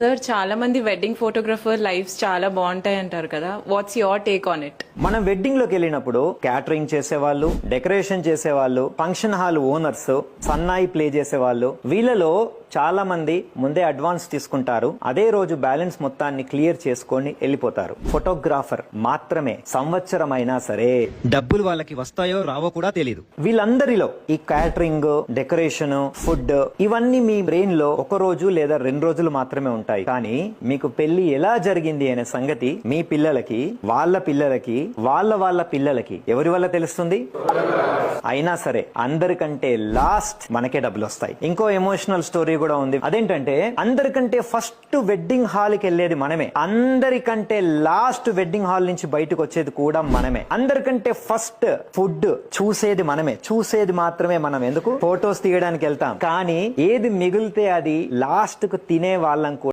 Sir చాలా మంది wedding photographer lifes చాలా బాగుంటాయి అంటారు కదా, what's your take on it? మనం వెడ్డింగ్ లోకి వెళ్ళినప్పుడు క్యాటరింగ్ చేసేవాళ్ళు, డెకరేషన్ చేసేవాళ్ళు, ఫంక్షన్ హాల్ ఓనర్స్, సన్నాయి ప్లే చేసేవాళ్ళు, వీళ్ళలో చాలా మంది ముందే అడ్వాన్స్ తీసుకుంటారు. అదే రోజు బ్యాలెన్స్ మొత్తాన్ని క్లియర్ చేసుకొని వెళ్ళిపోతారు. ఫోటోగ్రాఫర్ మాత్రమే సంవత్సరం అయినా సరే డబ్బులు వాళ్ళకి వస్తాయో రావో కూడా తెలియదు. వీళ్ళందరిలో ఈ క్యాటరింగ్, డెకరేషన్, ఫుడ్ ఇవన్నీ మీ బ్రెయిన్ లో ఒక రోజు లేదా 2 రోజులు మాత్రమే ఉంటాయి. కానీ మీకు పెళ్లి ఎలా జరిగింది అనే సంగతి మీ పిల్లలకి, వాళ్ళ పిల్లలకి, వాళ్ళ పిల్లలకి ఎవరి వల్ల తెలుస్తుంది? అయినా సరే అందరికంటే లాస్ట్ మనకే డబ్బులు వస్తాయి. ఇంకో ఎమోషనల్ స్టోరీ కూడా ఉంది. అదేంటంటే అందరికంటే ఫస్ట్ వెడ్డింగ్ హాల్ కి వెళ్ళేది మనమే, అందరికంటే లాస్ట్ వెడ్డింగ్ హాల్ నుంచి బయటకు వచ్చేది కూడా మనమే. అందరికంటే ఫస్ట్ ఫుడ్ చూసేది మనమే, చూసేది మాత్రమే మనం. ఎందుకు? ఫోటోస్ తీయడానికి వెళ్తాం, కానీ ఏది మిగిలితే అది లాస్ట్ కు తినే వాళ్ళం కూడా